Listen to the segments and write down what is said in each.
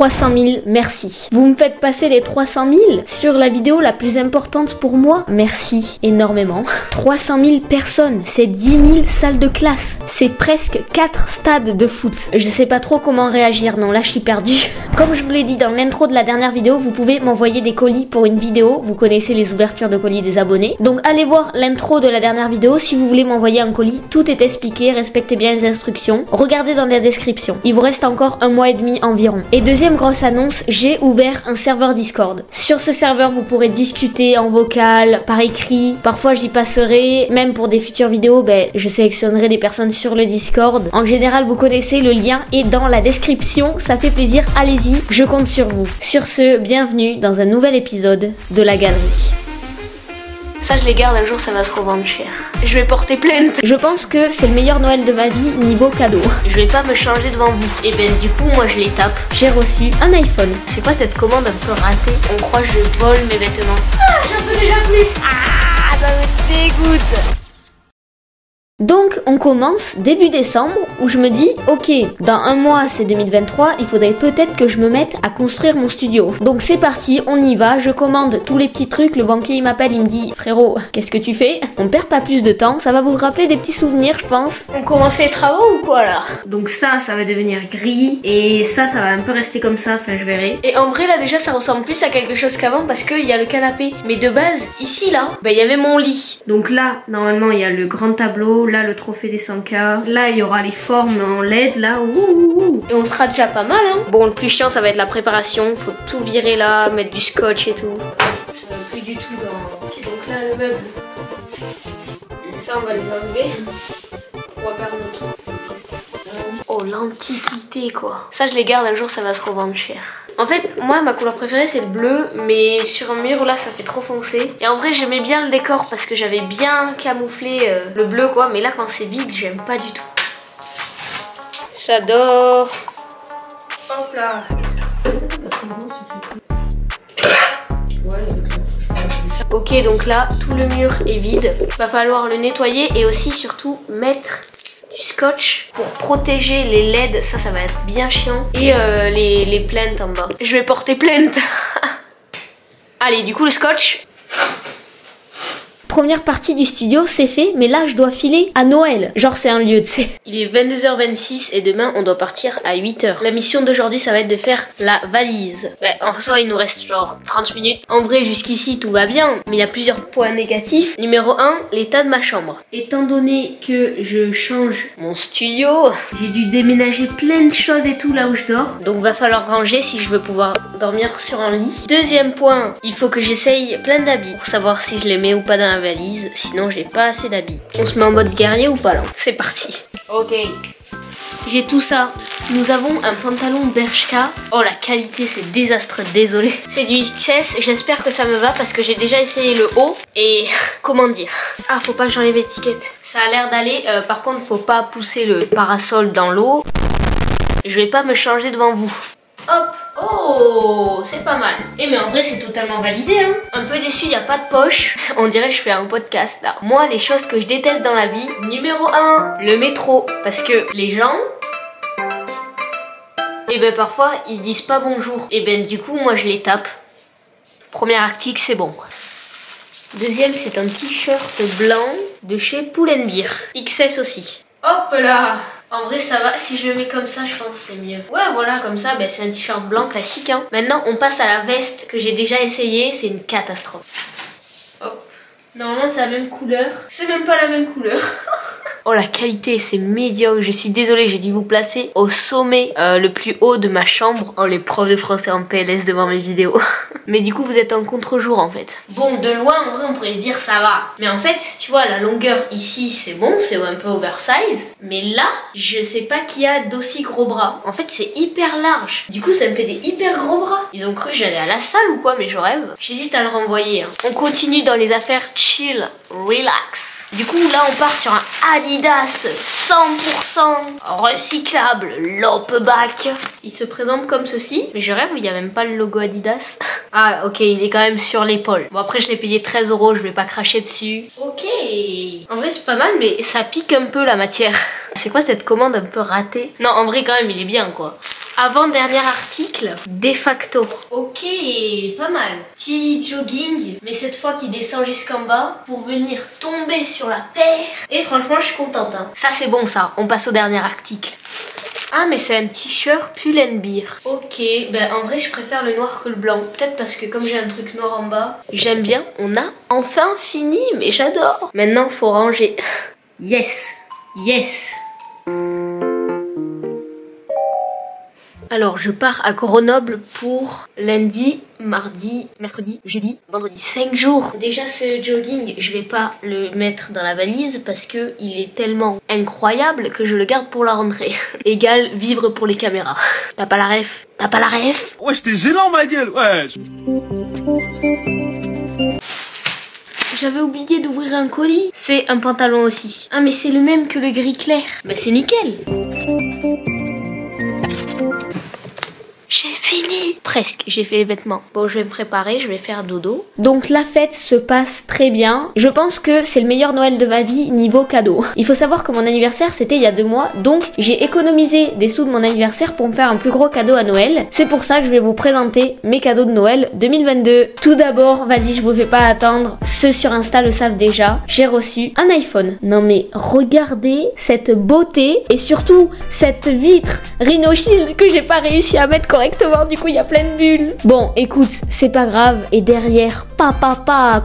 300 000, merci. Vous me faites passer les 300 000 sur la vidéo la plus importante pour moi. Merci énormément. 300 000 personnes, c'est 10 000 salles de classe. C'est presque 4 stades de foot. Je sais pas trop comment réagir, non là je suis perdue. Comme je vous l'ai dit dans l'intro de la dernière vidéo, vous pouvez m'envoyer des colis pour une vidéo. Vous connaissez les ouvertures de colis des abonnés. Donc allez voir l'intro de la dernière vidéo si vous voulez m'envoyer un colis. Tout est expliqué, respectez bien les instructions. Regardez dans la description. Il vous reste encore 1 mois et demi environ. Et deuxième grosse annonce, j'ai ouvert un serveur Discord. Sur ce serveur, vous pourrez discuter en vocal, par écrit. Parfois j'y passerai, même pour des futures vidéos, je sélectionnerai des personnes sur le Discord. En général, vous connaissez, le lien est dans la description. Ça fait plaisir, allez-y, je compte sur vous. Sur ce, bienvenue dans un nouvel épisode de la galerie. Ça je les garde, un jour ça va se revendre cher. Je vais porter plainte. Je pense que c'est le meilleur Noël de ma vie niveau cadeau. Je vais pas me changer devant vous. Et du coup moi je les tape. J'ai reçu un iPhone. C'est quoi cette commande un peu ratée? On croit que je vole mes vêtements. Ah, j'en peux déjà plus. Ah, ça me dégoûte. Donc on commence début décembre où je me dis ok, dans 1 mois c'est 2023, il faudrait peut-être que je me mette à construire mon studio. Donc c'est parti, on y va, je commande tous les petits trucs, le banquier il m'appelle, il me dit frérot, qu'est-ce que tu fais? On perd pas plus de temps, ça va vous rappeler des petits souvenirs je pense. On commence les travaux ou quoi là? Donc ça va devenir gris et ça va un peu rester comme ça, enfin je verrai. Et en vrai là déjà ça ressemble plus à quelque chose qu'avant parce qu'il y a le canapé. Mais de base, ici là, il y avait mon lit. Donc là, normalement il y a le grand tableau. Là le trophée des 100K. Là il y aura les formes en LED là. Et on sera déjà pas mal hein. Bon, le plus chiant ça va être la préparation. Faut tout virer là, mettre du scotch et tout. Ça va plus du tout dans... Ok, donc là le meuble. Ça on va les enlever. On va perdre notre... Oh l'antiquité quoi. Ça je les garde, un jour ça va se revendre cher. En fait, moi, ma couleur préférée, c'est le bleu, mais sur un mur, là, ça fait trop foncé. Et en vrai, j'aimais bien le décor parce que j'avais bien camouflé le bleu, quoi. Mais là, quand c'est vide, j'aime pas du tout. J'adore. Hop là. Ok, donc là, tout le mur est vide. Va falloir le nettoyer et aussi, surtout, mettre... du scotch pour protéger les LED, ça va être bien chiant. Et les plaintes en bas. Je vais porter plainte. Allez, du coup le scotch. Première partie du studio, c'est fait, mais là je dois filer à Noël. Genre c'est un lieu, tu sais. Il est 22h26 et demain on doit partir à 8h. La mission d'aujourd'hui ça va être de faire la valise. En soi il nous reste genre 30 minutes. En vrai jusqu'ici tout va bien, mais il y a plusieurs points négatifs. Numéro 1, l'état de ma chambre. Étant donné que je change mon studio, j'ai dû déménager plein de choses et tout là où je dors. Donc va falloir ranger si je veux pouvoir dormir sur un lit. Deuxième point, il faut que j'essaye plein d'habits pour savoir si je les mets ou pas dans la valise, sinon j'ai pas assez d'habits. On se met en mode guerrier ou pas là? C'est parti. Ok. J'ai tout ça. Nous avons un pantalon Bershka. Oh la qualité c'est désastreux, désolé. C'est du XS, j'espère que ça me va parce que j'ai déjà essayé le haut. Et comment dire? Ah faut pas que j'enlève l'étiquette. Ça a l'air d'aller, par contre faut pas pousser le parasol dans l'eau. Je vais pas me changer devant vous. Hop. Oh, c'est pas mal. Et mais en vrai c'est totalement validé hein. Un peu déçu, y a pas de poche. On dirait que je fais un podcast là. Moi les choses que je déteste dans la vie. Numéro 1, le métro. Parce que les gens... parfois ils disent pas bonjour. Et du coup moi je les tape. Premier article c'est bon. Deuxième c'est un t-shirt blanc de chez Pull&Bear. XS aussi. Hop là. En vrai ça va, si je le mets comme ça je pense que c'est mieux. Ouais voilà comme ça c'est un t-shirt blanc classique hein. Maintenant on passe à la veste que j'ai déjà essayé, c'est une catastrophe. Hop. Normalement c'est la même couleur. C'est même pas la même couleur. Oh la qualité c'est médiocre, je suis désolée, j'ai dû vous placer au sommet le plus haut de ma chambre. Oh les profs de français en PLS devant mes vidéos. Mais du coup vous êtes en contre-jour en fait. Bon de loin en vrai on pourrait se dire ça va. Mais en fait tu vois la longueur ici c'est bon, c'est un peu oversize. Mais là je sais pas qui a d'aussi gros bras. En fait c'est hyper large. Du coup ça me fait des hyper gros bras. Ils ont cru que j'allais à la salle ou quoi mais je rêve. J'hésite à le renvoyer hein. On continue dans les affaires chill, relax. Du coup là on part sur un Adidas 100% recyclable Lopeback. Il se présente comme ceci. Mais je rêve où il n'y a même pas le logo Adidas. Ah ok il est quand même sur l'épaule. Bon après je l'ai payé 13 €, je vais pas cracher dessus. Ok. En vrai c'est pas mal mais ça pique un peu la matière. C'est quoi cette commande un peu ratée? Non en vrai quand même il est bien quoi. Avant-dernier article, de facto. Ok, pas mal. Petit jogging, mais cette fois qui descend jusqu'en bas pour venir tomber sur la paire. Et franchement, je suis contente. Hein. Ça, c'est bon, ça. On passe au dernier article. Ah, mais c'est un t-shirt Pull&Bear. Ok, ben en vrai, je préfère le noir que le blanc. Peut-être parce que comme j'ai un truc noir en bas, j'aime bien. On a enfin fini, mais j'adore. Maintenant, faut ranger. Yes, yes. Alors, je pars à Grenoble pour lundi, mardi, mercredi, jeudi, vendredi. 5 jours. Déjà, ce jogging, je vais pas le mettre dans la valise parce que il est tellement incroyable que je le garde pour la rentrée. Égal vivre pour les caméras. T'as pas la ref? T'as pas la ref? Ouais, j'étais gênant, ma gueule, ouais. J'avais oublié d'ouvrir un colis. C'est un pantalon aussi. Ah, mais c'est le même que le gris clair. Bah, c'est nickel. J'ai fini. Presque, j'ai fait les vêtements. Bon, je vais me préparer, je vais faire dodo. Donc la fête se passe très bien. Je pense que c'est le meilleur Noël de ma vie niveau cadeau. Il faut savoir que mon anniversaire c'était il y a 2 mois, donc j'ai économisé des sous de mon anniversaire pour me faire un plus gros cadeau à Noël. C'est pour ça que je vais vous présenter mes cadeaux de Noël 2022. Tout d'abord, vas-y, je vous fais pas attendre. Ceux sur Insta le savent déjà. J'ai reçu un iPhone. Non mais regardez cette beauté et surtout cette vitre Rhino Shield que j'ai pas réussi à mettre correctement. Du coup il y a plein de bulles. Bon écoute, c'est pas grave. Et derrière,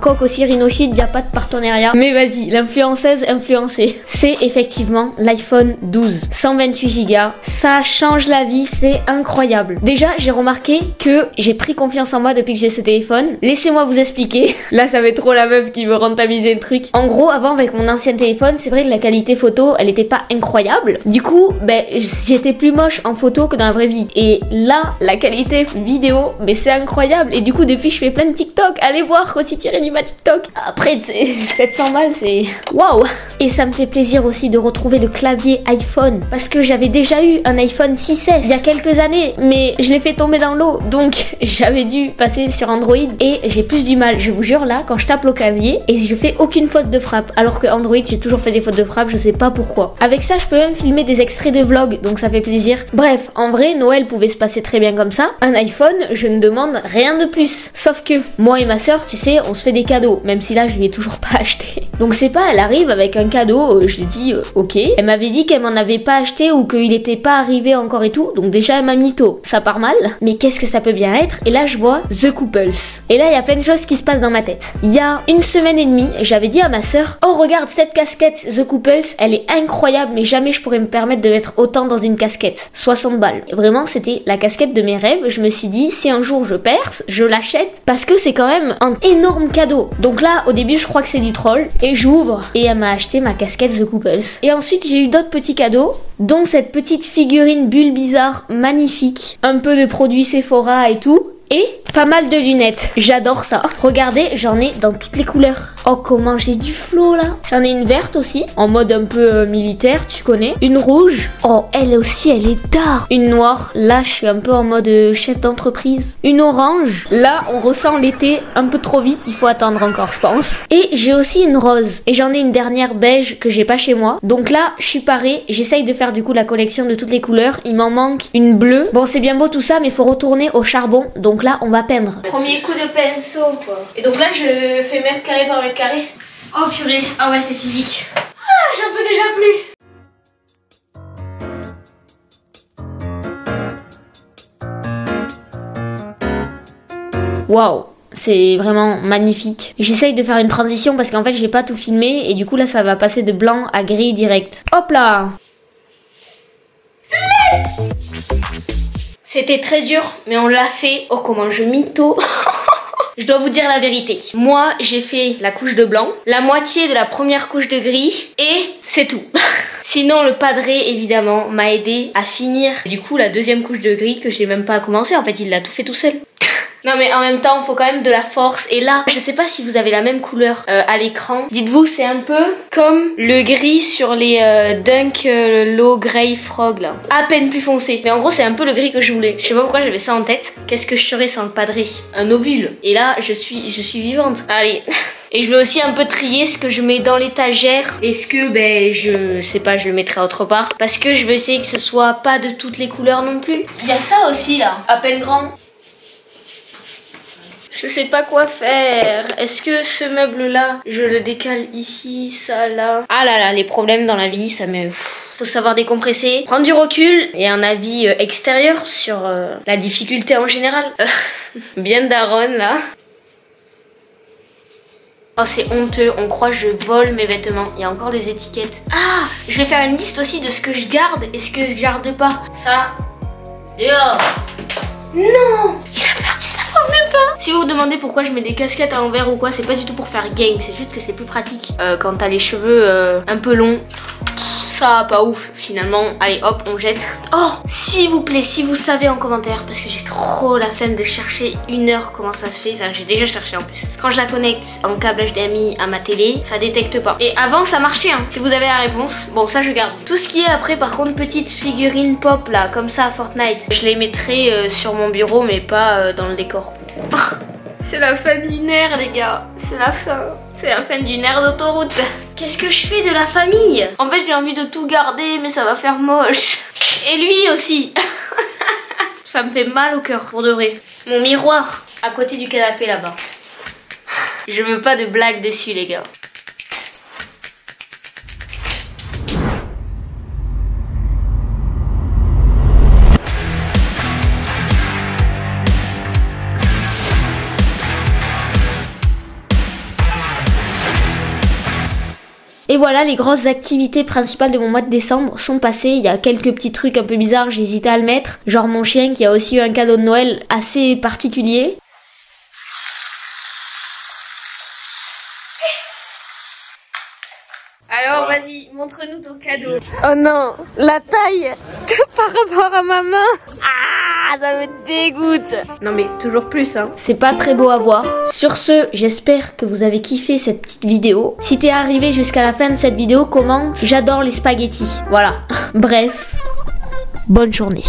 coque aussi Rhino Shield, y a pas de partenariat. Mais vas-y, l'influenceuse influencée. C'est effectivement l'iPhone 12. 128 Go. Ça change la vie, c'est incroyable. Déjà, j'ai remarqué que j'ai pris confiance en moi depuis que j'ai ce téléphone. Laissez-moi vous expliquer. Là, ça va être trop la meuf qui veut rentabiliser le truc. En gros, avant avec mon ancien téléphone, c'est vrai que la qualité photo, elle était pas incroyable. Du coup, ben, j'étais plus moche en photo que dans la vraie vie. Et là, la qualité vidéo, mais c'est incroyable. Et du coup, depuis, je fais plein de TikTok. Allez voir aussi tirer du ma TikTok. Après, 700 balles, c'est waouh. Et ça me fait plaisir aussi de retrouver le clavier iPhone. Parce que j'avais déjà eu un iPhone 6S il y a quelques années, mais je l'ai fait tomber dans l'eau. Donc, j'avais dû passer sur Android. Et j'ai plus du mal, je vous jure, là, quand je tape au clavier, et je fais aucune faute de frappe. Alors que Android, j'ai toujours fait des fautes de frappe, je sais pas pourquoi. Avec ça, je peux même filmer des extraits de vlog, donc ça fait plaisir. Bref, en vrai, Noël pouvait se passer très bien comme ça. Un iPhone, je ne demande rien de plus. Sauf que moi et ma soeur, tu sais, on se fait des cadeaux, même si là je lui ai toujours pas acheté. Donc c'est pas, elle arrive avec un cadeau, je lui dis ok. Elle m'avait dit qu'elle m'en avait pas acheté ou qu'il était pas arrivé encore et tout, donc déjà elle m'a mytho. Ça part mal, mais qu'est-ce que ça peut bien être? Et là je vois The Couples. Et là il y a plein de choses qui se passent dans ma tête. Il y a 1 semaine et demie, j'avais dit à ma soeur, oh regarde cette casquette The Couples, elle est incroyable, mais jamais je pourrais me permettre de mettre autant dans une casquette. 60 balles. Et vraiment c'était la casquette de mes rêves. Je me suis dit, si un jour je perce, je l'achète parce que c'est quand même un énorme cadeau. Donc là, au début, je crois que c'est du troll et j'ouvre et elle m'a acheté ma casquette The Couples. Et ensuite, j'ai eu d'autres petits cadeaux, dont cette petite figurine bulle bizarre magnifique, un peu de produits Sephora et tout. Et pas mal de lunettes. J'adore ça. Regardez, j'en ai dans toutes les couleurs. Oh, comment j'ai du flow là. J'en ai une verte aussi, en mode un peu militaire, tu connais. Une rouge. Oh, elle aussi, elle est dark. Une noire. Là, je suis un peu en mode chef d'entreprise. Une orange. Là, on ressent l'été un peu trop vite. Il faut attendre encore, je pense. Et j'ai aussi une rose. Et j'en ai une dernière beige que j'ai pas chez moi. Donc là, je suis parée. J'essaye de faire du coup la collection de toutes les couleurs. Il m'en manque une bleue. Bon, c'est bien beau tout ça, mais il faut retourner au charbon. Donc là, on va peindre. Premier coup de pinceau, quoi. Et donc là, je fais mètre carré par mètre carré. Oh purée. Ah ouais, c'est physique. Ah, j'en peux déjà plus. Waouh. C'est vraiment magnifique. J'essaye de faire une transition parce qu'en fait, j'ai pas tout filmé. Et du coup, là, ça va passer de blanc à gris direct. Hop là. C'était très dur, mais on l'a fait. Oh, comment je mytho. Je dois vous dire la vérité. Moi, j'ai fait la couche de blanc, la moitié de la première couche de gris, et c'est tout. Sinon, le padré, évidemment, m'a aidé à finir, du coup, la deuxième couche de gris que j'ai même pas commencé. En fait, il l'a tout fait tout seul. Non mais en même temps, il faut quand même de la force. Et là, je sais pas si vous avez la même couleur à l'écran. Dites-vous, c'est un peu comme le gris sur les Dunk Low Grey Frog là. À peine plus foncé. Mais en gros, c'est un peu le gris que je voulais. Je sais pas pourquoi j'avais ça en tête. Qu'est-ce que je serais sans le padré? Un ovule. Et là, je suis vivante. Allez. Et je vais aussi un peu trier ce que je mets dans l'étagère. Est-ce que, ben, je sais pas, je le mettrai autre part. Parce que je veux essayer que ce soit pas de toutes les couleurs non plus. Il y a ça aussi là, à peine grand. Je sais pas quoi faire. Est-ce que ce meuble-là, je le décale ici, ça, là? Ah là là, les problèmes dans la vie, ça me... Faut savoir décompresser, prendre du recul et un avis extérieur sur la difficulté en général. Bien daronne, là. Oh, c'est honteux, on croit que je vole mes vêtements. Il y a encore des étiquettes. Ah, je vais faire une liste aussi de ce que je garde et ce que je garde pas. Ça, dehors. Non, il a perdu sa forme de pain. Si vous vous demandez pourquoi je mets des casquettes à l'envers ou quoi, c'est pas du tout pour faire gang, c'est juste que c'est plus pratique quand t'as les cheveux un peu longs. Ça, pas ouf finalement. Allez hop, on jette. Oh, s'il vous plaît, si vous savez en commentaire, parce que j'ai trop la flemme de chercher 1 heure comment ça se fait. Enfin, j'ai déjà cherché en plus. Quand je la connecte en câble HDMI à ma télé, ça détecte pas. Et avant, ça marchait, hein. Si vous avez la réponse, bon, ça je garde. Tout ce qui est après, par contre, petites figurines pop là, comme ça à Fortnite, je les mettrai sur mon bureau, mais pas dans le décor. C'est la fin du nerf, les gars. C'est la fin. C'est la fin du nerf d'autoroute. Qu'est-ce que je fais de la famille? En fait, j'ai envie de tout garder, mais ça va faire moche. Et lui aussi. Ça me fait mal au cœur, pour de vrai. Mon miroir, à côté du canapé là-bas. Je veux pas de blagues dessus, les gars. Et voilà, les grosses activités principales de mon mois de décembre sont passées. Il y a quelques petits trucs un peu bizarres, j'hésitais à le mettre. Genre mon chien qui a aussi eu un cadeau de Noël assez particulier. Alors vas-y, montre-nous ton cadeau. Oh non, la taille par rapport à ma main. Ah, ça me dégoûte. Non mais toujours plus, hein. C'est pas très beau à voir. Sur ce, j'espère que vous avez kiffé cette petite vidéo. Si t'es arrivé jusqu'à la fin de cette vidéo, commente. J'adore les spaghettis. Voilà. Bref, bonne journée.